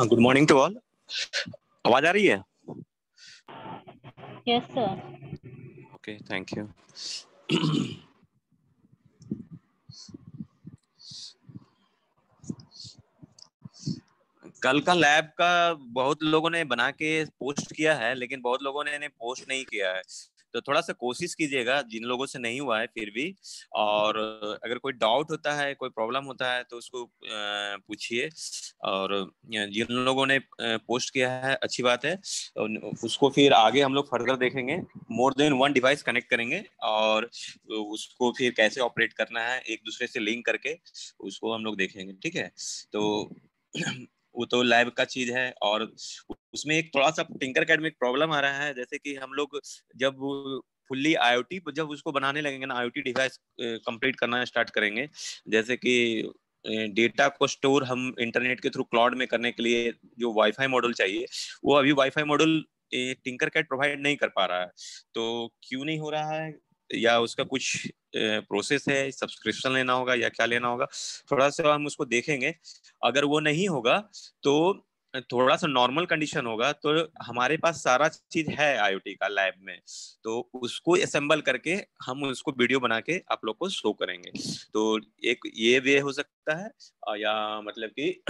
Good morning to all. आवाज आ रही है? Yes sir. Okay, thank you. कल का लैब का बहुत लोगों ने बना के पोस्ट किया है, लेकिन बहुत लोगों ने पोस्ट नहीं किया है, तो थोड़ा सा कोशिश कीजिएगा जिन लोगों से नहीं हुआ है फिर भी। और अगर कोई डाउट होता है, कोई प्रॉब्लम होता है तो उसको पूछिए। और जिन लोगों ने पोस्ट किया है अच्छी बात है, उसको फिर आगे हम लोग फर्दर देखेंगे। More than one device connect करेंगे और उसको फिर कैसे ऑपरेट करना है एक दूसरे से लिंक करके उसको हम लोग देखेंगे। ठीक है, तो वो तो लैब का चीज है। और उसमें एक थोड़ा सा टिंकरकैड में एक प्रॉब्लम आ रहा है, जैसे कि हम लोग जब फुल्ली आईओटी जब उसको बनाने लगेंगे ना, आईओटी डिवाइस कंप्लीट करना स्टार्ट करेंगे, जैसे कि डेटा को स्टोर हम इंटरनेट के थ्रू क्लाउड में करने के लिए जो वाईफाई मॉड्यूल चाहिए, वो अभी वाईफाई मॉड्यूल टिंकरकैड प्रोवाइड नहीं कर पा रहा है। तो क्यों नहीं हो रहा है, या उसका कुछ प्रोसेस है, सब्सक्रिप्शन लेना होगा या क्या लेना होगा, थोड़ा सा हम उसको देखेंगे। अगर वो नहीं होगा तो थोड़ा सा नॉर्मल कंडीशन होगा तो हमारे पास सारा चीज है आईओटी का लैब में, तो उसको असेंबल करके हम उसको वीडियो बना के आप लोग को शो करेंगे। तो एक ये वे हो सकता है, या मतलब कि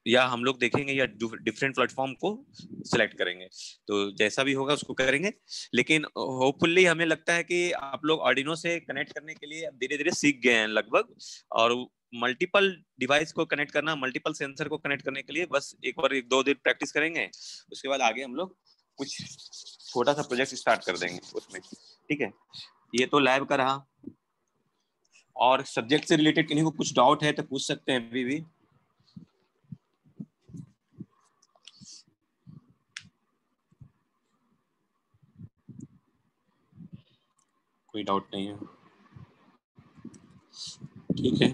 या हम लोग देखेंगे या डिफरेंट प्लेटफॉर्म को सिलेक्ट करेंगे, तो जैसा भी होगा उसको करेंगे। लेकिन होपफुली हमें लगता है कि आप लोग आर्डिनो से कनेक्ट करने के लिए धीरे धीरे सीख गए हैं लगभग, और मल्टीपल डिवाइस को कनेक्ट करना, मल्टीपल सेंसर को कनेक्ट करने के लिए बस एक बार 1-2 दिन प्रैक्टिस करेंगे। उसके बाद आगे हम लोग कुछ छोटा सा प्रोजेक्ट स्टार्ट कर देंगे उसमें। ठीक है, ये तो लैब का रहा। और सब्जेक्ट से रिलेटेड किन्हीं को कुछ डाउट है तो पूछ सकते हैं अभी भी। कोई डाउट नहीं है? ठीक है,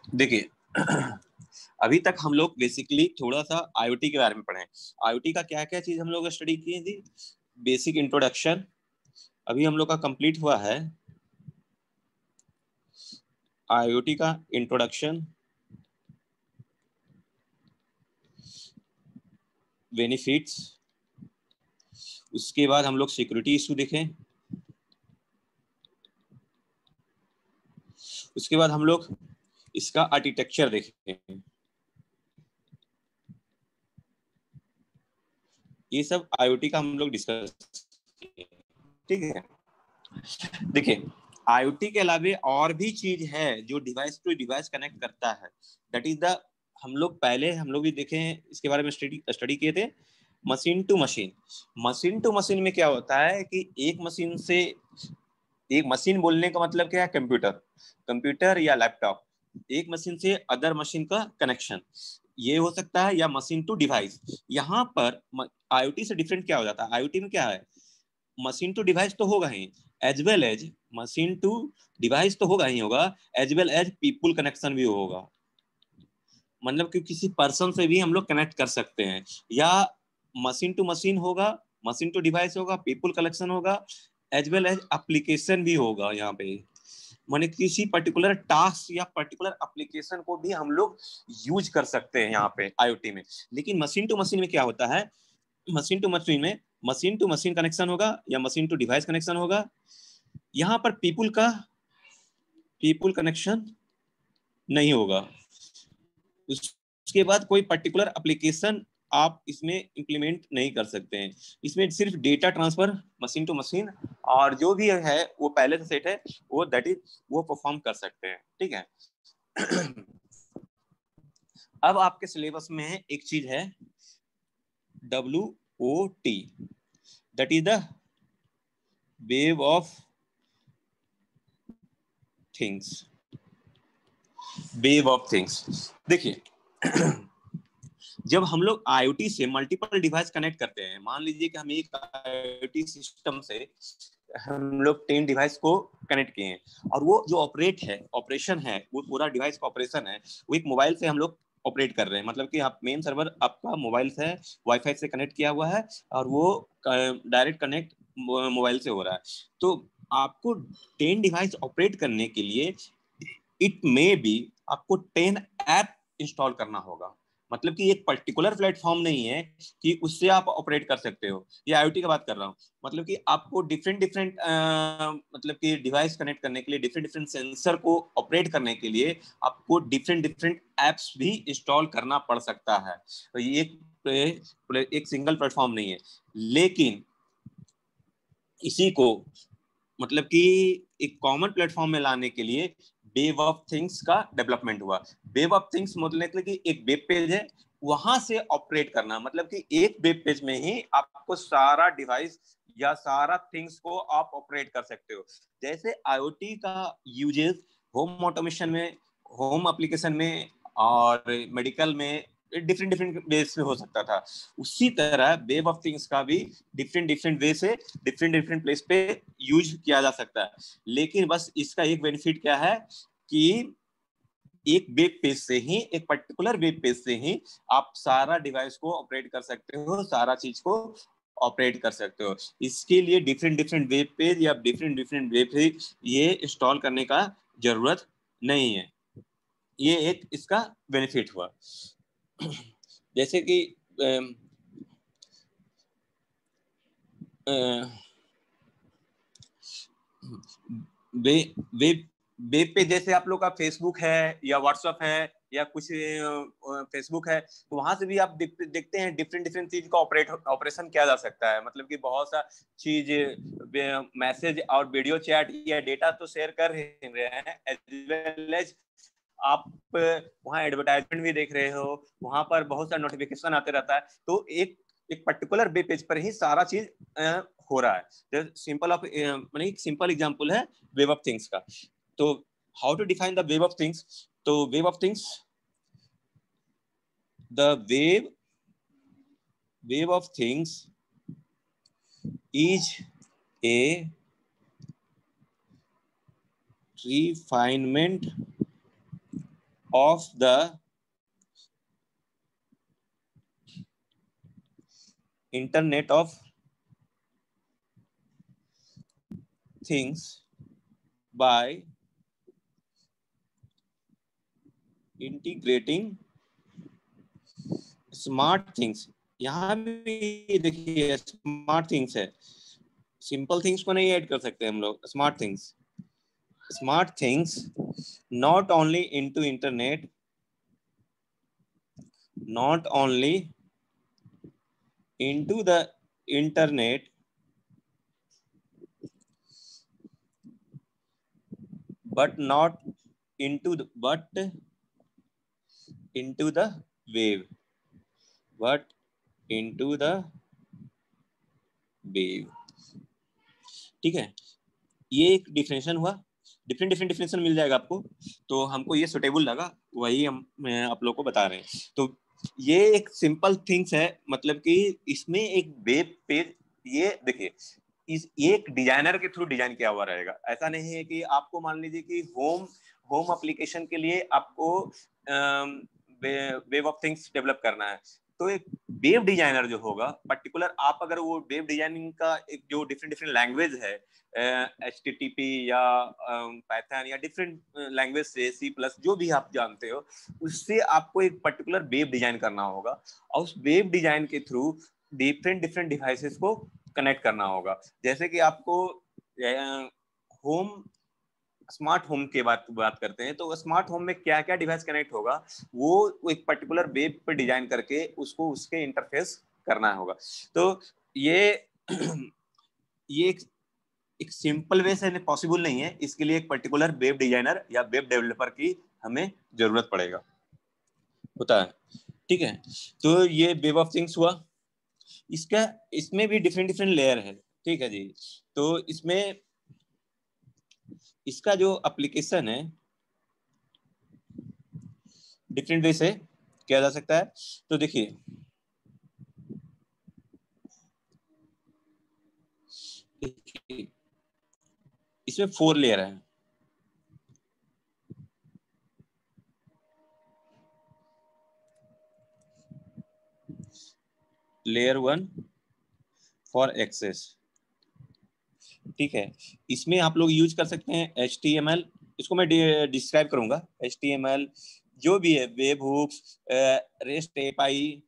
देखिए अभी तक हम लोग बेसिकली थोड़ा सा आईओटी के बारे में पढ़े। आईओटी का क्या क्या चीज हम लोग स्टडी किए थी। बेसिक इंट्रोडक्शन अभी हम लोग का कंप्लीट हुआ है। आईओटी का इंट्रोडक्शन, बेनिफिट्स, उसके बाद हम लोग सिक्योरिटी इशू देखें, उसके बाद हम लोग इसका आर्किटेक्चर देखें। ये सब आईओटी का हम लोग डिस्कस। ठीक है, देखिए आईओटी के अलावे और भी चीज है जो डिवाइस टू डिवाइस कनेक्ट करता है। दैट इज द, हम लोग भी देखे हैं इसके बारे में, स्टडी किए थे। Machine to machine, machine to machine में क्या होता है कि एक मशीन से, एक मशीन बोलने का मतलब क्या है, कंप्यूटर, कंप्यूटर या लैपटॉप, एक मशीन से अदर मशीन का कनेक्शन ये हो सकता है, या मशीन टू डिवाइस। यहाँ पर आईओटी से डिफरेंट क्या हो जाता है, आईओटी में क्या है, मशीन टू डिवाइस तो होगा ही, as well as machine to device तो होगा ही होगा, as well as people connection भी होगा। मतलब कि किसी पर्सन से भी हम लोग कनेक्ट कर सकते हैं, या मशीन टू मशीन होगा, मशीन टू डिवाइस होगा, पीपुल कनेक्शन होगा, एज वेल एज एप्लीकेशन भी होगा। यहाँ पे माने किसी पर्टिकुलर टास्क या पर्टिकुलर एप्लीकेशन को भी हम लोग यूज कर सकते हैं यहाँ पे आईओटी में। लेकिन मशीन टू मशीन में क्या होता है, मशीन टू मशीन कनेक्शन होगा या मशीन टू डिवाइस कनेक्शन होगा। यहाँ पर पीपुल कनेक्शन नहीं होगा। उसके बाद कोई पर्टिकुलर एप्लीकेशन आप इसमें इंप्लीमेंट नहीं कर सकते हैं। इसमें सिर्फ data transfer machine to machine, और जो भी है वो पहले से सेट है वो, दैट इज वो परफॉर्म कर सकते हैं। ठीक है अब आपके सिलेबस में एक चीज है WOT, that is the wave of things. Wave of things, देखिए जब हम लोग IoT से मल्टीपल डिवाइस कनेक्ट करते हैं, मान लीजिए कि हम एक IoT सिस्टम से हम लोग 10 डिवाइस को कनेक्ट किए हैं, और वो जो ऑपरेशन है, वो पूरा डिवाइस का ऑपरेशन है, वो एक मोबाइल से हम लोग ऑपरेट कर रहे हैं। मतलब कि आप मेन सर्वर आपका मोबाइल से वाईफाई से कनेक्ट किया हुआ है, और वो डायरेक्ट कनेक्ट मोबाइल से हो रहा है। तो आपको 10 डिवाइस ऑपरेट करने के लिए इट मे बी आपको 10 ऐप इंस्टॉल करना होगा। मतलब कि एक पर्टिकुलर प्लेटफॉर्म नहीं है कि उससे आप ऑपरेट कर सकते हो। ये IoT की बात कर रहा हूँ। मतलब कि आपको डिफरेंट डिफरेंट मतलब कि डिवाइस कनेक्ट करने के लिए, डिफरेंट डिफरेंट सेंसर को ऑपरेट करने के लिए आपको डिफरेंट डिफरेंट एप्स भी इंस्टॉल करना पड़ सकता है। तो ये एक सिंगल प्लेटफॉर्म नहीं है। लेकिन इसी को मतलब कि एक कॉमन प्लेटफॉर्म में लाने के लिए वेब ऑफ थिंग्स का डेवलपमेंट हुआ। वेब ऑफ थिंग्स मतलब कि एक वेब पेज है, वहां से ऑपरेट करना, मतलब कि एक वेब पेज में ही आपको सारा डिवाइस या सारा थिंग्स को आप ऑपरेट कर सकते हो। जैसे IoT का यूजेस होम ऑटोमेशन में, होम एप्लीकेशन में और मेडिकल में डिफरेंट डिफरेंट वेज से हो सकता था, उसी तरह वेब ऑफ थिंग्स का भी डिफरेंट डिफरेंट वे से डिफरेंट डिफरेंट प्लेस पे यूज किया जा सकता है। लेकिन बस इसका एक बेनिफिट क्या है कि एक वेब पेज से ही, एक पर्टिकुलर वेब पेज से ही आप सारा डिवाइस को ऑपरेट कर सकते हो, सारा चीज को ऑपरेट कर सकते हो। इसके लिए डिफरेंट डिफरेंट वेब पेज या डिफरेंट डिफरेंट वेब पेज ये इंस्टॉल करने का जरूरत नहीं है। ये एक इसका बेनिफिट हुआ। जैसे कि वेब वेब पे जैसे आप लोग का फेसबुक है या व्हाट्सएप है या कुछ फेसबुक है, तो वहां से भी आप देखते हैं डिफरेंट डिफरेंट चीज का ऑपरेशन किया जा सकता है। मतलब कि बहुत सा चीज, मैसेज और वीडियो चैट या डेटा तो शेयर कर रहे हैं, एज वेल एज आप वहाँ एडवर्टाइजमेंट भी देख रहे हो, वहां पर बहुत सारा नोटिफिकेशन आते रहता है। तो एक एक पर्टिकुलर वेब पेज पर ही सारा चीज हो रहा है। सिंपल ऑफ माने एक सिंपल एग्जांपल है वेब ऑफ थिंग्स का। तो how to define the web of things? तो web of things, the web of things is a refinement of the Internet of Things by integrating smart things. यहाँ भी देखिए smart things है, simple things को नहीं add कर सकते हम लोग। Smart things not only into internet, not only into the internet, but not into the into the wave, but into the wave। ठीक है, ये एक डिफिनेशन हुआ। डिफरेंट डिफरेंट डिफिनेशन मिल जाएगा आपको, तो हमको ये सुटेबल लगा, वही हम आप लोग को बता रहे हैं। तो ये एक सिंपल थिंग्स है, मतलब कि इसमें एक वेब पेज, ये देखिए एक डिजाइनर के थ्रू डिजाइन किया हुआ रहेगा। ऐसा नहीं है कि आपको मान लीजिए कि होम एप्लीकेशन के लिए आपको वेब ऑफ थिंग्स डेवलप करना है, तो एक वेब डिजाइनर जो होगा पर्टिकुलर, आप अगर वो वेब डिजाइनिंग का एक जो डिफरेंट डिफरेंट लैंग्वेज है, HTTP या पाइथन या डिफरेंट लैंग्वेज से C++ जो भी आप जानते हो, उससे आपको एक पर्टिकुलर वेब डिजाइन करना होगा, और उस वेब डिजाइन के थ्रू डिफरेंट डिफरेंट डिवाइसेस को कनेक्ट करना होगा। जैसे कि आपको होम स्मार्ट होम के बात करते हैं, तो स्मार्ट होम में क्या क्या डिवाइस कनेक्ट होगा, वो एक पर्टिकुलर वेब पे डिजाइन करके उसको उसके इंटरफेस करना होगा। तो ये ये एक सिंपल वे से पॉसिबल नहीं है, इसके लिए एक पर्टिकुलर वेब डिजाइनर या वेब डेवलपर की हमें जरूरत पड़ेगा, होता है। ठीक है, तो ये वेब ऑफ थिंग्स हुआ। इसका इसमें भी डिफरेंट डिफरेंट लेयर है। ठीक है जी, तो इसमें इसका जो एप्लीकेशन है डिफरेंट वे से, किया जा सकता है। तो देखिए इसमें 4 लेयर है। लेयर 1 फॉर एक्सेस, ठीक है। इसमें आप लोग यूज कर सकते हैं HTML, इसको मैं डिस्क्राइब करूंगा। HTML जो भी है, web hooks, rest API,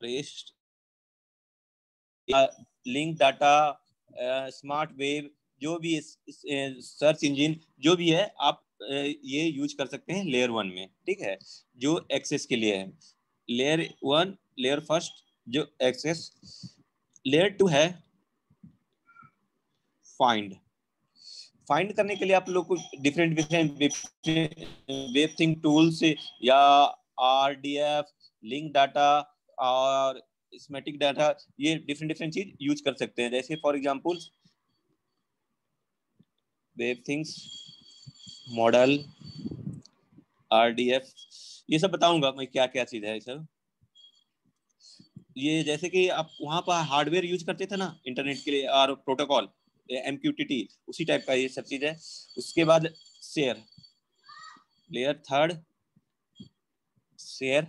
rest, link data, smart web, जो भी सर्च इंजन जो भी है, आप ये यूज कर सकते हैं लेयर 1 में, ठीक है, जो एक्सेस के लिए है। लेयर 1, लेयर फर्स्ट जो एक्सेस। लेयर 2 है फाइंड। फाइंड करने के लिए आप लोग को different different web thing tools या RDF, लिंक डाटा और स्मैटिक डाटा, ये डिफरेंट डिफरेंट चीज यूज कर सकते हैं। जैसे for example web things, model, RDF, ये सब बताऊंगा मैं क्या क्या चीज है सब। ये जैसे कि आप वहां पर हार्डवेयर यूज करते थे ना इंटरनेट के लिए, और प्रोटोकॉल MQTT, उसी टाइप का ये सब चीज है। उसके बाद share, layer 3 share,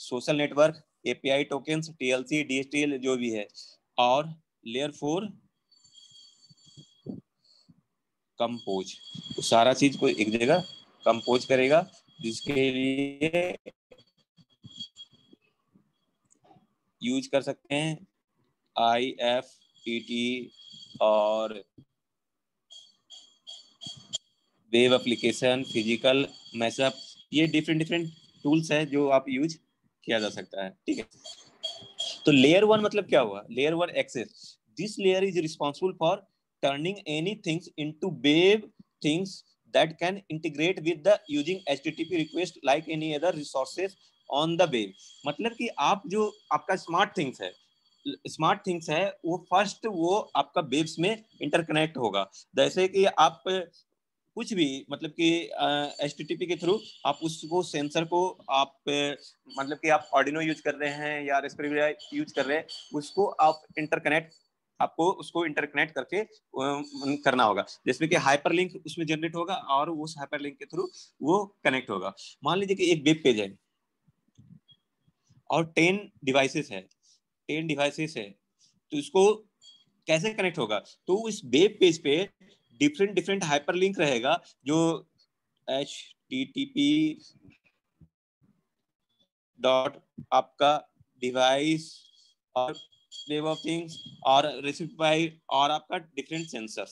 social network, API tokens, TLC, DHTL जो भी है। और लेयर 4 कंपोज, सारा चीज को एक जगह कंपोज करेगा, जिसके लिए यूज कर सकते हैं IFTT और वेब एप्लीकेशन, फिजिकल मैशअप, ये डिफरेंट डिफरेंट टूल्स है जो आप यूज किया जा सकता है, ठीक है। तो लेयर 1 मतलब क्या हुआ? Layer 1 access, this layer is responsible for turning any things into web things that can integrate with the using HTTP request like any other resources on the web। मतलब कि आप जो आपका स्मार्ट थिंग्स है वो फर्स्ट वो आपका webs में इंटरकनेक्ट होगा। जैसे कि आप कुछ भी मतलब कि HTTP के थ्रू आप उसको सेंसर को आप मतलब कि आप ऑर्डिनो यूज कर रहे हैं या रास्पबेरी पाई यूज कर रहे हैं, उसको आप इंटरकनेक्ट, आपको उसको इंटरकनेक्ट करके करना होगा, जिसमें कि हाइपरलिंक उसमें जनरेट होगा और उस हाइपरलिंक के थ्रू वो कनेक्ट होगा। मान लीजिए कि एक वेब पेज है और 10 डिवाइसेस है, तो इसको कैसे कनेक्ट होगा? तो इस वेब पेज पे डिफरेंट डिफरेंट हाइपरलिंक रहेगा, जो HTTP डॉट आपका डिवाइस और वेब ऑफ थिंग्स और रेसिपी और आपका डिफरेंट सेंसर,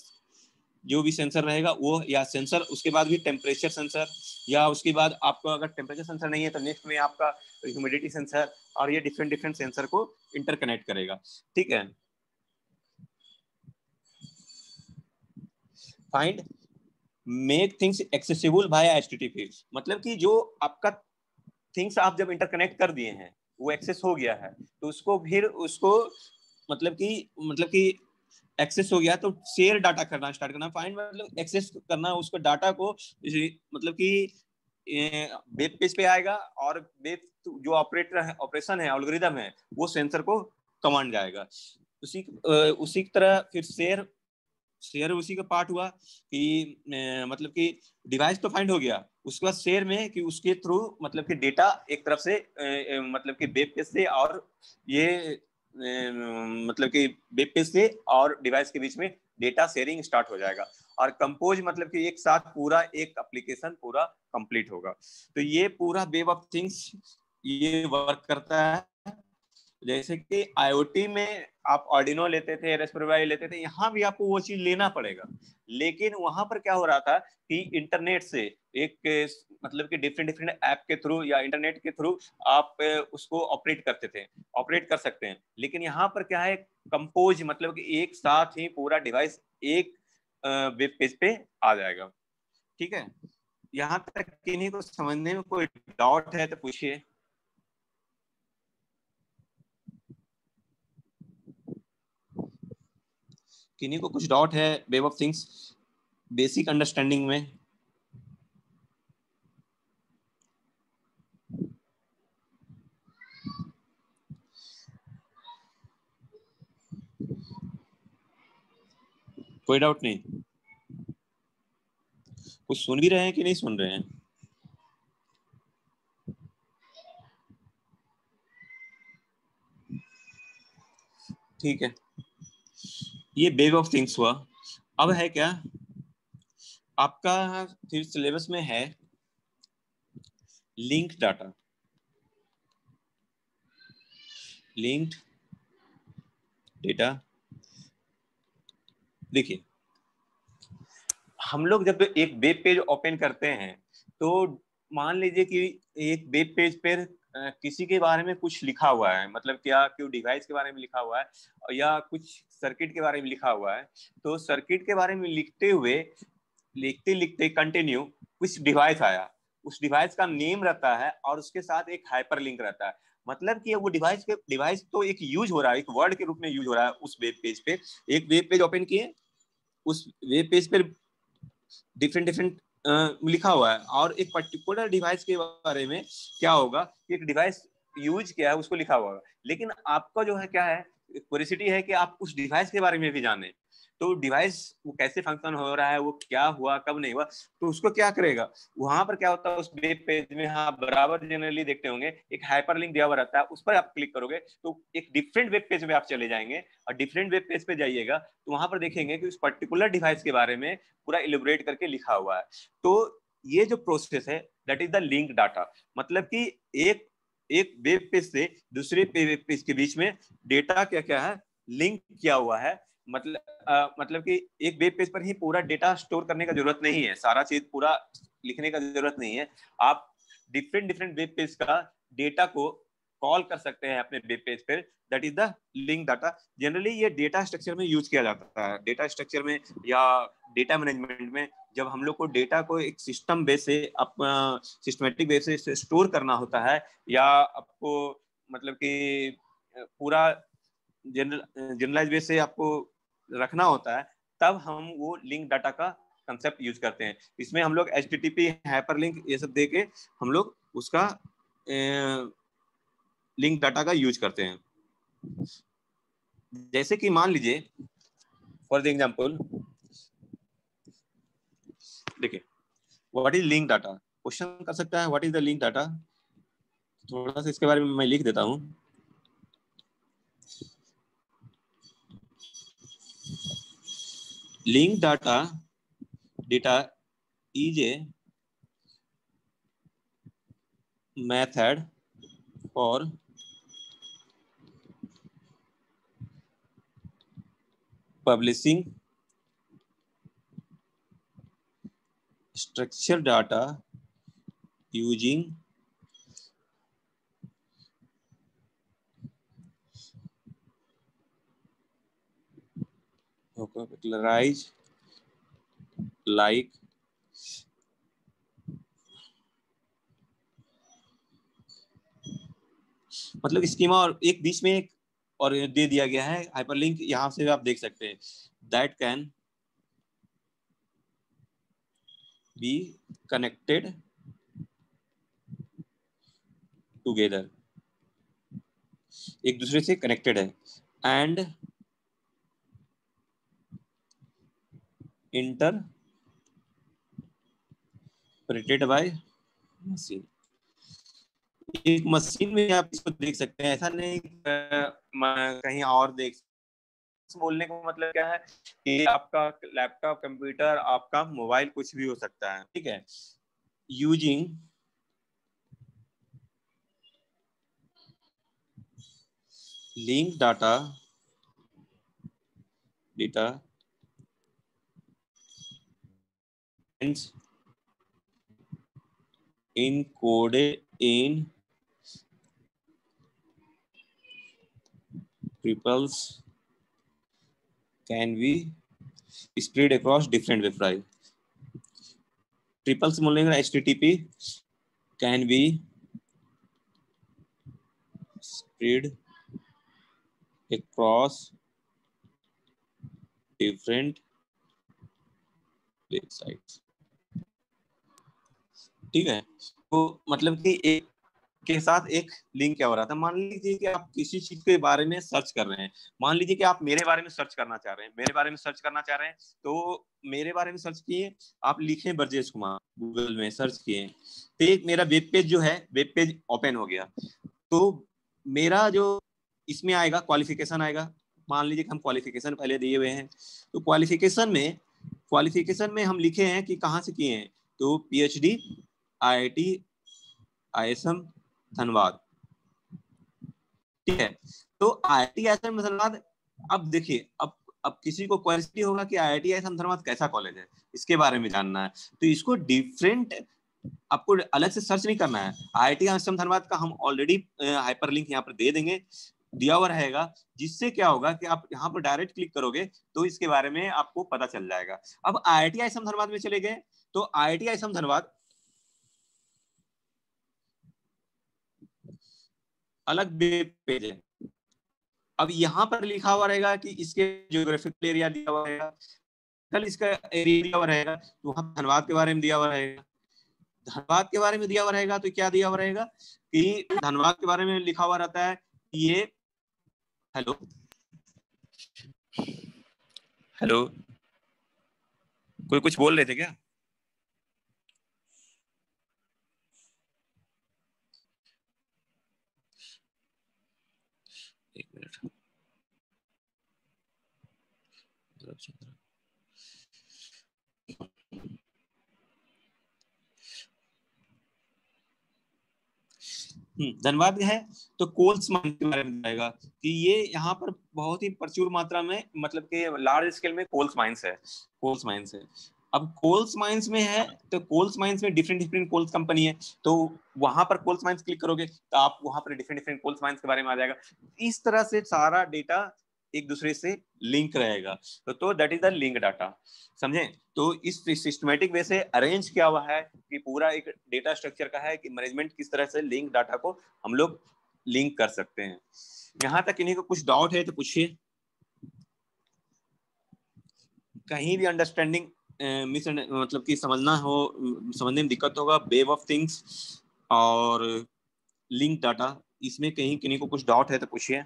जो भी सेंसर रहेगा वो, या सेंसर उसके बाद भी टेम्परेचर सेंसर, या उसके बाद आपका अगर टेम्परेचर सेंसर नहीं है तो नेक्स्ट में आपका ह्यूमिडिटी सेंसर, और ये डिफरेंट डिफरेंट सेंसर को इंटरकनेक्ट करेगा, ठीक है। Find make things accessible bye HTTP, मतलब कि जो आपका थिंग्स आप जब इंटरकनेक्ट कर दिए हैं, वो एक्सेस हो गया है, तो उसको फिर उसको मतलब कि एक्सेस हो गया तो शेयर डाटा करना स्टार्ट करना। फाइंड मतलब एक्सेस करना उसको डाटा को, मतलब कि वेब पेज पे आएगा और वेब जो ऑपरेशन है, एल्गोरिदम है, वो सेंसर को कमांड जाएगा। उसी की तरह फिर शेयर उसी का पार्ट हुआ कि मतलब कि डिवाइस तो फाइंड हो गया, उसके बाद शेयर में कि उसके थ्रू मतलब कि डेटा एक तरफ से मतलब कि वेब पेज से और ये मतलब कि वेब पेज से और डिवाइस के बीच में डेटा शेयरिंग स्टार्ट हो जाएगा। और कंपोज मतलब कि एक साथ पूरा एक एप्लीकेशन पूरा कंप्लीट होगा। तो ये पूरा वेब ऑफ थिंग्स ये वर्क करता है। जैसे कि IoT में आप ऑर्डिनो लेते थे, रास्पबेरी पाई लेते थे, यहाँ भी आपको वो चीज लेना पड़ेगा। लेकिन वहां पर क्या हो रहा था कि इंटरनेट से एक मतलब कि डिफरेंट डिफरेंट ऐप के थ्रू या इंटरनेट के थ्रू आप उसको ऑपरेट कर सकते हैं। लेकिन यहाँ पर क्या है, कंपोज मतलब कि एक साथ ही पूरा डिवाइस एक वेब पेज पे आ जाएगा, ठीक है। यहाँ तक किन्हीं को समझने में कोई डाउट है तो पूछिए। किन्हीं को कुछ डाउट है web of things basic understanding में? कोई डाउट नहीं? कुछ सुन भी रहे हैं कि नहीं सुन रहे हैं? ठीक है, ये वेव ऑफ थिंग्स हुआ। अब है क्या आपका फिर सिलेबस में है लिंक्ड डाटा। लिंक्ड डेटा, देखिए हम लोग जब एक वेब पेज ओपन करते हैं तो मान लीजिए कि एक वेब पेज पर किसी के बारे में कुछ लिखा हुआ है, मतलब क्या क्यों डिवाइस के बारे में लिखा हुआ है या कुछ सर्किट के बारे में लिखा हुआ है। तो सर्किट के बारे में लिखते लिखते कंटिन्यू कुछ डिवाइस आया, उस डिवाइस का नेम रहता है और उसके साथ एक हाइपरलिंक रहता है। मतलब कि वो डिवाइस तो एक यूज हो रहा है, एक वर्ड के रूप में यूज हो रहा है उस वेब पेज पे। एक वेब पेज ओपन किए, उस वेब पेज पर डिफरेंट डिफरेंट लिखा हुआ है और एक पर्टिकुलर डिवाइस के बारे में क्या होगा कि एक डिवाइस यूज किया है उसको लिखा हुआ है। लेकिन आपका जो है क्या है, क्यूरियोसिटी है कि आप उस डिवाइस के बारे में भी जाने। तो डिवाइस वो कैसे फंक्शन हो रहा है, वो क्या हुआ कब नहीं हुआ, तो उसको क्या करेगा वहां पर क्या होता है उस वेब पेज में। हाँ बराबर जनरली देखते होंगे एक हाइपरलिंक दिया हुआ रहता है, उस पर आप क्लिक करोगे तो एक डिफरेंट वेब पेज में आप चले जाएंगे और डिफरेंट वेब पेज पे जाइएगा तो वहां पर देखेंगे कि उस पर्टिकुलर डिवाइस के बारे में पूरा इलेबोरेट करके लिखा हुआ है। तो ये जो प्रोसेस है that is the link data. मतलब कि एक एक वेब पेज से दूसरे वेब पेज के बीच में डेटा क्या क्या है लिंक किया हुआ है। मतलब कि एक वेब पेज पर ही पूरा डेटा स्टोर करने का जरूरत नहीं है, सारा चीज पूरा लिखने का जरूरत नहीं है। आप डिफरेंट डिफरेंट वेब पेज का डेटा को कॉल कर सकते हैं अपने वेब पेज पर, that is the link data. Generally ये डेटा स्ट्रक्चर में यूज किया जाता है, डेटा स्ट्रक्चर में या डेटा मैनेजमेंट में। जब हम लोग को डेटा को एक सिस्टम बेस से सिस्टमेटिक बेस से स्टोर करना होता है या आपको मतलब कि पूरा जनरलाइज बेस से आपको रखना होता है, तब हम वो लिंक डाटा का कंसेप्ट यूज करते हैं। इसमें हम लोग HTTP हाइपरलिंक ये सब देके हम लोग उसका लिंक डाटा का यूज करते हैं। जैसे कि मान लीजिए फॉर द एग्जाम्पल, देखिए what is link data, question कर सकता है what is the link data. थोड़ा सा इसके बारे में मैं लिख देता हूँ। Link data is a method for publishing structured data using popularized like मतलब स्कीमा, और एक बीच में एक और दे दिया गया है हाइपरलिंक, यहां से आप देख सकते हैं that can be connected together, एक दूसरे से कनेक्टेड है एंड इंटरप्रेटेड बाय मशीन। एक मशीन में आप इसको देख सकते हैं, ऐसा नहीं कहीं और देख। बोलने का मतलब क्या है कि आपका लैपटॉप कंप्यूटर आपका मोबाइल कुछ भी हो सकता है, ठीक है। Using link data encoded in triples can be spread across different web drive। Triples बोलने का HTTP can be spread across different websites, ठीक है। तो मतलब कि एक के साथ एक लिंक क्या हो रहा था। मान लीजिए कि आप किसी चीज के बारे में सर्च कर रहे हैं, मान लीजिए कि आप मेरे बारे में सर्च करना चाह रहे हैं, मेरे बारे में सर्च करना चाह रहे हैं, तो मेरे बारे में सर्च किए, आप लिखे ब्रजेश कुमार, गूगल में सर्च किए, तो एक मेरा वेब पेज जो है, वेब पेज ओपन हो गया। तो मेरा जो इसमें आएगा क्वालिफिकेशन आएगा, मान लीजिए कि हम क्वालिफिकेशन पहले दिए हुए हैं, तो क्वालिफिकेशन में हम लिखे हैं कि कहाँ से किए हैं, तो पीएचडी आईआईटी आईएसएम धनबाद, ठीक है। तो आईआईटी आईएसएम धनबाद, अब देखिए, अब किसी को क्वेश्चन होगा कि आईआईटी आईएसएम धनबाद कैसा कॉलेज है, इसके बारे में जानना है, तो इसको डिफरेंट आपको अलग से सर्च नहीं करना है। आईआईटी आईएसएम धनबाद का हम ऑलरेडी हाइपरलिंक यहाँ पर दे देंगे, दिया हुआ रहेगा, जिससे क्या होगा कि आप यहाँ पर डायरेक्ट क्लिक करोगे तो इसके बारे में आपको पता चल जाएगा। अब आईआईटी आईएसएम धनबाद में चले गए, तो आईआईटी आईएसएम धनबाद अलग वेब पेज है। अब यहाँ पर लिखा हुआ रहेगा कि इसके ज्योग्राफिकल एरिया दिया हुआ रहेगा, कल इसका एरिया दिया हुआ रहेगा, तो वहाँ धनबाद के बारे में दिया हुआ रहेगा। धनबाद के बारे में दिया हुआ रहेगा तो क्या दिया हुआ रहेगा कि धनबाद के बारे में लिखा हुआ रहता है ये, हेलो हेलो, कोई कुछ बोल रहे थे क्या? एक मिनट, धनबाद है तो कोल्स माइन के बारे में बताएगा कि ये यहाँ पर बहुत ही प्रचुर मात्रा में, मतलब कि लार्ज स्केल में कोल्स माइंस है, कोल्स माइंस है। अब कोल्स माइंस में है तो कोल्स माइंस में डिफरेंट डिफरेंट कोल्स कंपनी है, तो वहां पर कोल्स माइंस क्लिक करोगे तो आप वहां पर डिफरेंट डिफरेंट कोल्स माइंस के बारे में आ जाएगा। इस तरह से सारा डेटा एक दूसरे से लिंक रहेगा, तो that is the link data, समझे। तो इस सिस्टमेटिक वे से अरेंज किया हुआ है कि पूरा एक डेटा स्ट्रक्चर का है कि मैनेजमेंट किस तरह से लिंक डाटा को हम लोग लिंक कर सकते हैं। यहाँ तक इन्हीं को कुछ डाउट है तो पूछिए, कहीं भी अंडरस्टैंडिंग मिस मतलब कि समझना हो, समझने में दिक्कत होगा, वेब ऑफ थिंग्स और लिंक डाटा, इसमें कहीं किन्हीं को कुछ डाउट है तो पूछिए।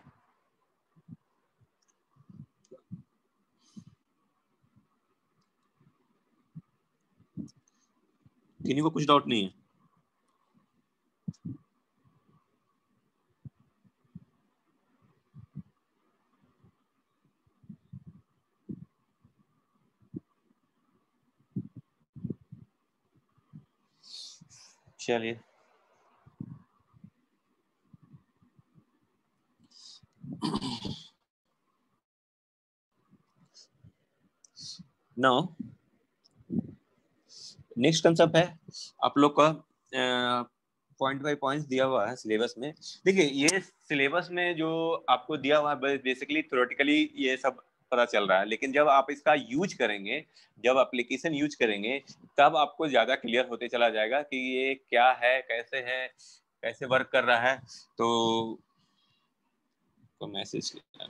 किन्हीं को कुछ डाउट नहीं है? चलिए, नाउ नेक्स्ट कंसेप्ट है आप लोग का, पॉइंट बाय पॉइंट्स दिया हुआ है सिलेबस में। देखिए, ये सिलेबस में जो आपको दिया हुआ है बेसिकली थ्योरेटिकली ये सब पता चल रहा है, लेकिन जब आप इसका यूज करेंगे, जब एप्लीकेशन यूज करेंगे, तब आपको ज्यादा क्लियर होते चला जाएगा कि ये क्या है, कैसे वर्क कर रहा है। तो मैसेज किया,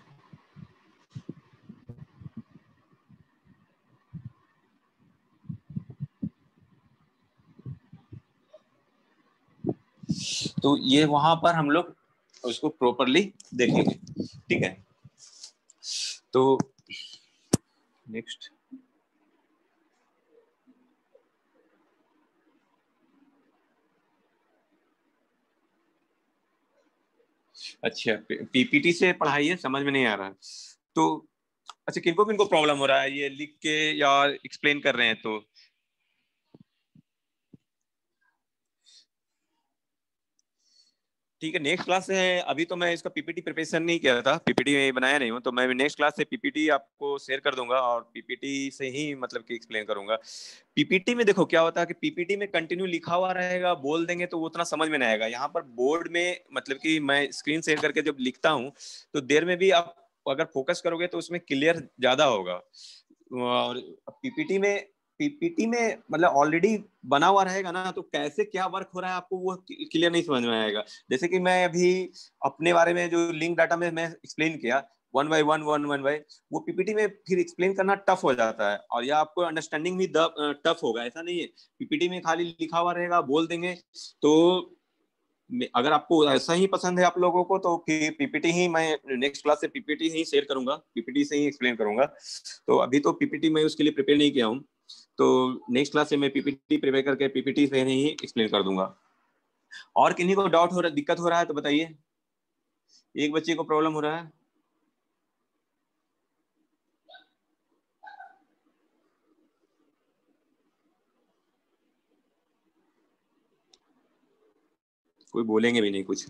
तो ये वहां पर हम लोग उसको प्रॉपरली देखेंगे, ठीक है। तो नेक्स्ट, अच्छा, पीपीटी से पढ़ाई है, समझ में नहीं आ रहा है तो, अच्छा, किनको किनको प्रॉब्लम हो रहा है ये लिख के या एक्सप्लेन कर रहे हैं तो? ठीक है, नेक्स्ट क्लास है, अभी तो मैं इसका पीपीटी प्रिपरेशन नहीं किया था, पीपीटी बनाया नहीं हूँ, तो मैं नेक्स्ट क्लास से पीपीटी आपको शेयर कर दूंगा और पीपीटी से ही मतलब कि एक्सप्लेन करूंगा। पीपीटी में देखो क्या होता है कि पीपीटी में कंटिन्यू लिखा हुआ रहेगा, बोल देंगे तो वो उतना समझ में नहीं आएगा। यहाँ पर बोर्ड में मतलब कि मैं स्क्रीन शेयर करके जब लिखता हूँ तो देर में भी आप अगर फोकस करोगे तो उसमें क्लियर ज्यादा होगा। और पीपीटी में मतलब ऑलरेडी बना हुआ रहेगा ना, तो कैसे क्या वर्क हो रहा है आपको वो क्लियर नहीं समझ में आएगा। जैसे कि मैं अभी अपने बारे में जो लिंक डाटा में मैं एक्सप्लेन किया, वन बाय वो पीपीटी में फिर एक्सप्लेन करना टफ हो जाता है, और या आपको अंडरस्टैंडिंग भी टफ होगा, ऐसा नहीं है। पीपीटी में खाली लिखा हुआ रहेगा, बोल देंगे तो अगर आपको ऐसा ही पसंद है आप लोगों को तो फिर पीपीटी ही, मैं नेक्स्ट क्लास से पीपीटी ही शेयर करूंगा, पीपीटी से ही एक्सप्लेन करूंगा। तो अभी तो पीपीटी मैं उसके लिए प्रिपेयर नहीं किया हूँ, तो नेक्स्ट क्लास से मैं पीपीटी प्रिपेयर करके पीपीटी से ही एक्सप्लेन कर दूंगा। और किन्हीं को डाउट हो रहा, दिक्कत हो रहा है तो बताइए। एक बच्चे को प्रॉब्लम हो रहा है। कोई बोलेंगे भी नहीं कुछ।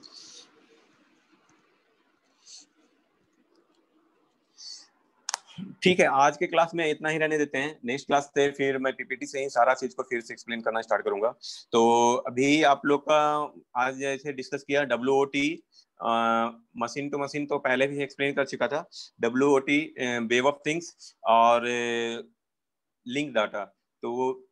ठीक है, आज के क्लास में इतना ही रहने देते हैं। नेक्स्ट क्लास से फिर मैं पीपीटी से ही सारा चीज को फिर से एक्सप्लेन करना स्टार्ट करूंगा। तो अभी आप लोग का आज जैसे डिस्कस किया WOT, मशीन टू मशीन तो पहले भी एक्सप्लेन कर चुका था। WOT वेव ऑफ थिंग्स और लिंक डाटा। तो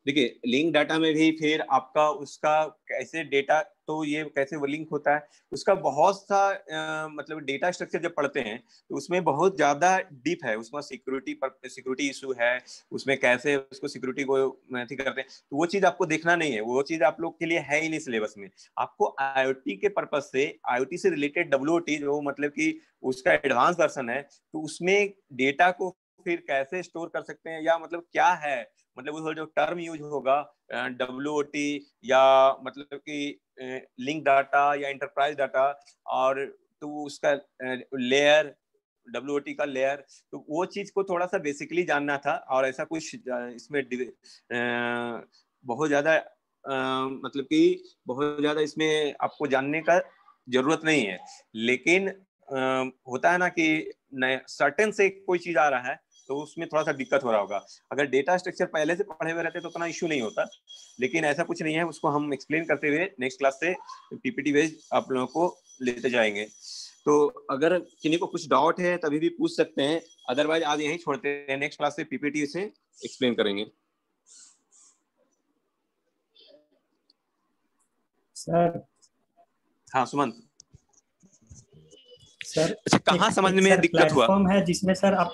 देखिए लिंक डाटा में भी फिर आपका उसका कैसे डेटा, तो ये कैसे वो लिंक होता है, उसका बहुत सा मतलब डेटा स्ट्रक्चर जब पढ़ते हैं तो उसमें बहुत ज्यादा डीप है, उसमें सिक्योरिटी इशू है, उसमें कैसे उसको सिक्योरिटी को करते हैं, तो वो चीज आपको देखना नहीं है, वो चीज आप लोग के लिए है ही नहीं सिलेबस में। आपको आईओटी के पर्पज से, आईओटी से रिलेटेड WOT जो मतलब कि उसका एडवांस वर्जन है, तो उसमें डेटा को फिर कैसे स्टोर कर सकते हैं, या मतलब क्या है, मतलब वो जो टर्म यूज होगा WOT, या मतलब कि लिंक डाटा या इंटरप्राइज डाटा, और तो उसका लेयर, WOT का लेयर, तो वो चीज को थोड़ा सा बेसिकली जानना था। और ऐसा कुछ इसमें बहुत ज्यादा मतलब कि बहुत ज्यादा इसमें आपको जानने का जरूरत नहीं है। लेकिन होता है ना कि सर्टेन से कोई चीज आ रहा है तो उसमें थोड़ा सा दिक्कत हो रहा होगा। अगर डेटा स्ट्रक्चर पहले से पढ़े हुए रहते तो उतना इश्यू नहीं होता, लेकिन ऐसा कुछ नहीं है, उसको हम एक्सप्लेन करते हुए नेक्स्ट क्लास से पीपीटी बेस्ड आप लोगों को लेते जाएंगे। तो अगर किन्हीं को कुछ डाउट है तभी भी पूछ सकते हैं, अदरवाइज आज यहीं छोड़ते हैं, नेक्स्ट क्लास से पीपीटी से एक्सप्लेन करेंगे। सर। हाँ सुमंत। सर अच्छा, कहाँ एक समझने एक में सर दिक्कत हुआ? प्लेटफॉर्म है जिसमें सर आप,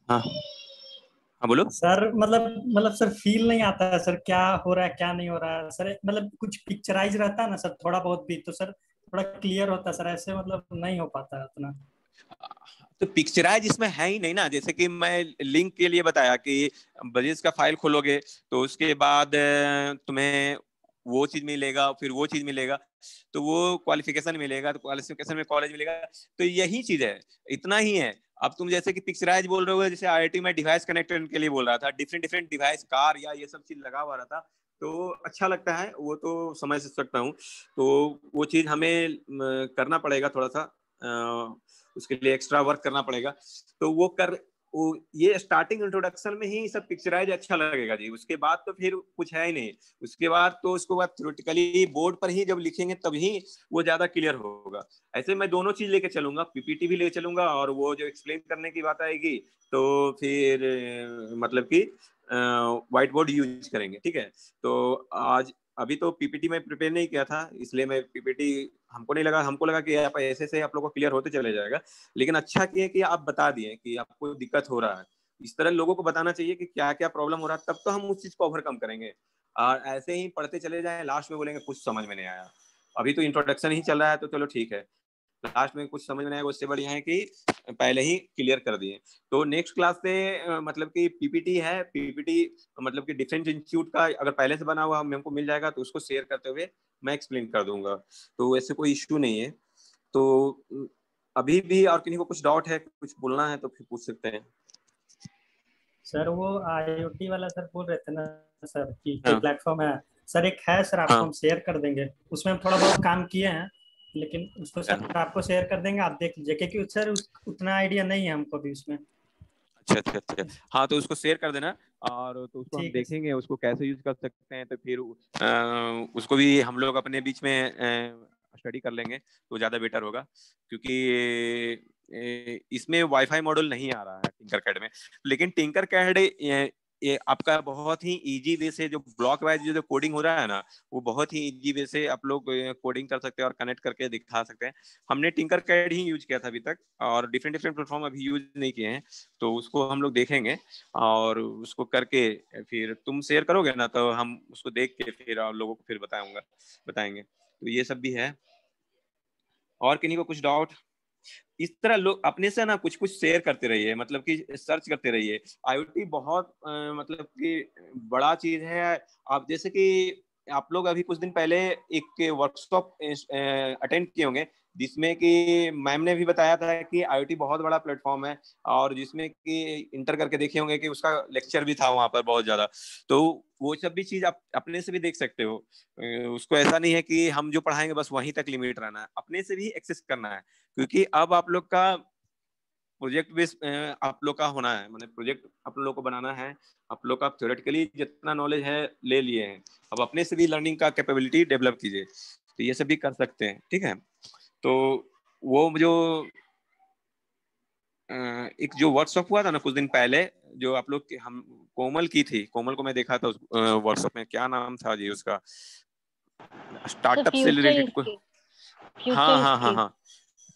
हाँ हाँ बोलो। सर मतलब सर फील नहीं आता है सर, क्या हो रहा है क्या नहीं हो रहा है सर, मतलब कुछ पिक्चराइज रहता है ना सर थोड़ा बहुत भी, तो सर थोड़ा क्लियर होता है सर, ऐसे मतलब नहीं हो पाता है उतना। तो पिक्चराइज इसमें है ही नहीं ना, जैसे कि मैं लिंक के लिए बताया कि ब्रजेश का फाइल खोलोगे तो उसके बाद तुम्हें वो चीज मिलेगा, फिर वो चीज मिलेगा, तो वो क्वालिफिकेशन मिलेगा, तो क्वालिफिकेशन में कॉलेज मिलेगा, तो यही चीज है, इतना ही है। अब तुम जैसे कि पिक्चराइज बोल रहे हो, जैसे आईआईटी में डिवाइस कनेक्टर के लिए बोल रहा था, डिफरेंट डिफरेंट डिवाइस, कार या ये सब चीज लगा हुआ रहा था, तो अच्छा लगता है, वो तो समझ सकता हूँ। तो वो चीज हमें करना पड़ेगा थोड़ा सा, उसके लिए एक्स्ट्रा वर्क करना पड़ेगा। तो वो ये स्टार्टिंग इंट्रोडक्शन में ही सब पिक्चराइज अच्छा लगेगा जी, उसके बाद तो फिर कुछ है ही नहीं। उसके बाद तो उसको बाद थ्योरेटिकली बोर्ड पर ही जब लिखेंगे तभी वो ज्यादा क्लियर होगा। ऐसे मैं दोनों चीज लेके चलूंगा, पीपीटी भी लेके चलूंगा, और वो जो एक्सप्लेन करने की बात आएगी तो फिर मतलब कि व्हाइट बोर्ड यूज करेंगे, ठीक है। तो आज अभी तो पीपीटी में प्रिपेयर नहीं किया था, इसलिए मैं पीपीटी, हमको लगा कि आप ऐसे से आप लोगों को क्लियर होते चले जाएगा, लेकिन अच्छा किए कि आप बता दिए कि आपको दिक्कत हो रहा है। इस तरह लोगों को बताना चाहिए कि क्या क्या प्रॉब्लम हो रहा है, तब तो हम उस चीज को ओवरकम करेंगे। और ऐसे ही पढ़ते चले जाएं, लास्ट में बोलेंगे कुछ समझ में नहीं आया। अभी तो इंट्रोडक्शन ही चल रहा है तो चलो ठीक है, लास्ट में कुछ समझ में नहीं आएगा, उससे बढ़िया है कि पहले ही क्लियर कर दिए। तो नेक्स्ट क्लास से मतलब कि पीपीटी है, पीपीटी मतलब कि डिफेंस इंस्टीट्यूट का अगर पहले से बना हुआ हमको मिल जाएगा तो उसको शेयर करते हुए मैं एक्सप्लेन कर दूंगा, तो ऐसे कोई इश्यू नहीं है। तो अभी भी और किन्हीं को कुछ डाउट है, कुछ बोलना है तो फिर पूछ सकते हैं। सर वो आईओटी वाला सर बोल रहे थे ना सर कि कोई हाँ प्लेटफॉर्म है, सर एक है सर, आपको हाँ। हम शेयर कर देंगे, उसमें हम थोड़ा बहुत काम किए हैं, लेकिन उसको सर आपको शेयर कर देंगे, आप देख लीजिए, क्योंकि सर उतना आइडिया नहीं है हमको भी उसमें। अच्छा अच्छा अच्छा, हाँ तो उसको शेयर कर देना, और तो उसको हम ठीक है सर। देखेंगे उसको कैसे यूज कर सकते हैं, तो फिर उसको भी हम लोग अपने बीच में स्टडी कर लेंगे तो ज़्यादा बेटर होगा। क्योंकि इसमें वाईफाई मॉडल नहीं आ रहा है टिंकर कैड में, लेकिन टिंकर कैड ये आपका बहुत ही इजी वे से जो ब्लॉक वाइज जो कोडिंग हो रहा है ना, वो बहुत ही इजी वे से आप लोग कोडिंग कर सकते हैं और कनेक्ट करके दिखा सकते हैं। हमने टिंकरकैड ही यूज किया था अभी तक, और डिफरेंट डिफरेंट प्लेटफॉर्म अभी यूज नहीं किए हैं, तो उसको हम लोग देखेंगे और उसको करके फिर तुम शेयर करोगे ना, तो हम उसको देख के फिर आप लोगों को फिर बताएंगे। तो ये सब भी है। और किन्हीं को कुछ डाउट? इस तरह लोग अपने से ना कुछ कुछ शेयर करते रहिए, मतलब कि सर्च करते रहिए। आईओटी बहुत मतलब कि बड़ा चीज है। आप जैसे कि आप लोग अभी कुछ दिन पहले एक वर्कशॉप अटेंड किए होंगे, जिसमें कि मैम ने भी बताया था कि आईओटी बहुत बड़ा प्लेटफॉर्म है, और जिसमें कि इंटर करके देखे होंगे कि उसका लेक्चर भी था वहां पर बहुत ज्यादा। तो वो सब भी चीज आप अपने से भी देख सकते हो। उसको ऐसा नहीं है कि हम जो पढ़ाएंगे बस वहीं तक लिमिट रहना है, अपने से भी एक्सेस करना है, क्योंकि अब आप लोग का प्रोजेक्ट बेस आप लोग का होना है, मतलब प्रोजेक्ट आप लोग को बनाना है। आप लोग का थ्योरेटिकली जितना नॉलेज है ले लिए हैं, अब अपने से भी लर्निंग का कैपेबिलिटी डेवलप कीजिए। तो ये सब भी कर सकते हैं, ठीक है। तो वो जो एक जो वर्कशॉप हुआ था ना कुछ दिन पहले, जो आप लोग हम कोमल की थी, कोमल को मैं देखा था उस वर्कशॉप में, क्या नाम था जी उसका, स्टार्टअप से रिलेटेड कोई। हाँ फ्यूचर हाँ हाँ स्किल। हाँ,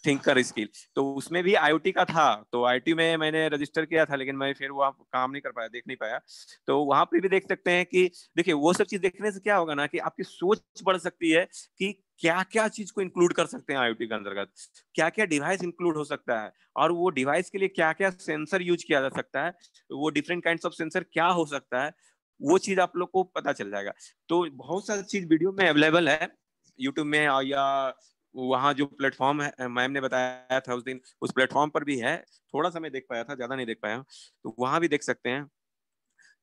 थिंकर स्किल। तो उसमें भी आईओटी का था, तो आईओटी में मैंने रजिस्टर किया था, लेकिन मैं फिर वहाँ काम नहीं कर पाया, देख नहीं पाया। तो वहां पे भी देख सकते हैं कि देखिए वो सब चीज देखने से क्या होगा ना, कि आपकी सोच बढ़ सकती है कि क्या क्या चीज को इंक्लूड कर सकते हैं आईओटी के अंतर्गत, क्या क्या डिवाइस इंक्लूड हो सकता है, और वो डिवाइस के लिए क्या क्या सेंसर यूज किया जा सकता है, वो डिफरेंट काइंड ऑफ सेंसर क्या हो सकता है, वो चीज आप लोग को पता चल जाएगा। तो बहुत सारी चीज वीडियो में अवेलेबल है यूट्यूब में, या वहाँ जो प्लेटफॉर्म है मैम ने बताया था उस दिन, उस प्लेटफॉर्म पर भी है। थोड़ा सा मैं देख पाया था, ज्यादा नहीं देख पाया, तो वहां भी देख सकते हैं।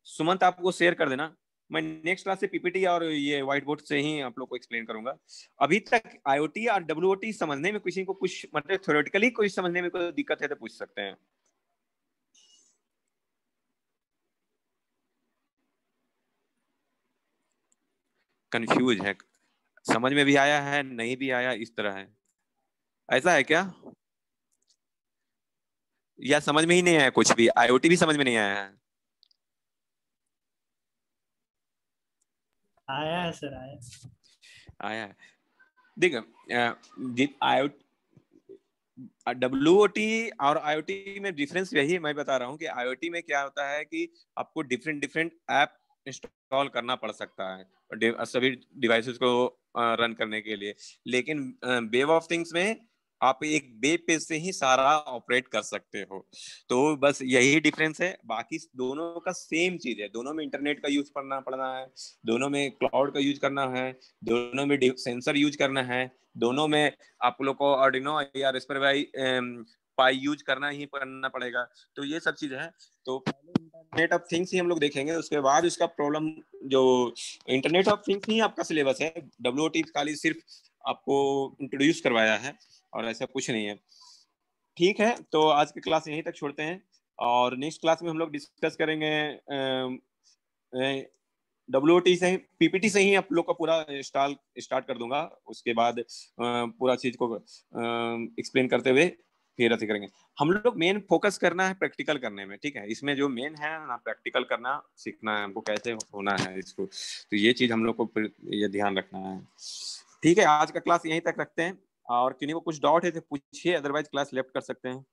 सुमंत आपको शेयर कर देना, मैं नेक्स्ट क्लास से पीपीटी और ये व्हाइट बोर्ड से ही आप लोग को एक्सप्लेन करूंगा। अभी तक आईओटी और डब्ल्यूओटी समझने में किसी को कुछ मतलब थ्योरेटिकली कोई समझने में कोई दिक्कत है तो पूछ सकते हैं। कंफ्यूज है, समझ में भी आया है नहीं भी आया, इस तरह है, ऐसा है क्या? या समझ में ही नहीं आया कुछ भी, आईओटी भी समझ में नहीं आया है? आया है सर, आया। आया है। देखो डब्ल्यूओटी और आईओटी में डिफरेंस यही मैं बता रहा हूँ कि आईओटी में क्या होता है कि आपको डिफरेंट डिफरेंट ऐप इंस्टॉल करना पड़ सकता है सभी डिवाइसेस को रन करने के लिए, लेकिन वेब ऑफ थिंग्स में आप एक वेब पेज से ही सारा ऑपरेट कर सकते हो। तो बस यही डिफरेंस है, बाकी दोनों का सेम चीज है। दोनों में इंटरनेट का यूज करना पड़ना है, दोनों में क्लाउड का यूज करना है, दोनों में सेंसर यूज करना है, दोनों में आप लोग को आर्डिनो या रास्पबेरी पाई यूज करना पड़ेगा। तो ये सब चीज है। तो पहले इंटरनेट ऑफ थिंग्स ही हम लोग देखेंगे, उसके बाद उसका प्रॉब्लम जो इंटरनेट ऑफ थिंग्स ही आपका सिलेबस है। डब्ल्यूओटी खाली सिर्फ आपको इंट्रोड्यूस करवाया है और ऐसा कुछ नहीं है। ठीक है, तो आज की क्लास यहीं तक छोड़ते हैं, और नेक्स्ट क्लास में हम लोग डिस्कस करेंगे डब्ल्यूओटी से ही, पीपीटी से ही आप लोग का पूरा स्टार्ट कर दूंगा। उसके बाद पूरा चीज को एक्सप्लेन करते हुए फिर अथी करेंगे। हम लोग मेन फोकस करना है प्रैक्टिकल करने में, ठीक है। इसमें जो मेन है ना, प्रैक्टिकल करना सीखना है हमको, कैसे होना है इसको। तो ये चीज हम लोग को ये ध्यान रखना है। ठीक है, आज का क्लास यहीं तक रखते हैं, और किन्हीं को कुछ डाउट है तो पूछिए, अदरवाइज क्लास लेफ्ट कर सकते हैं।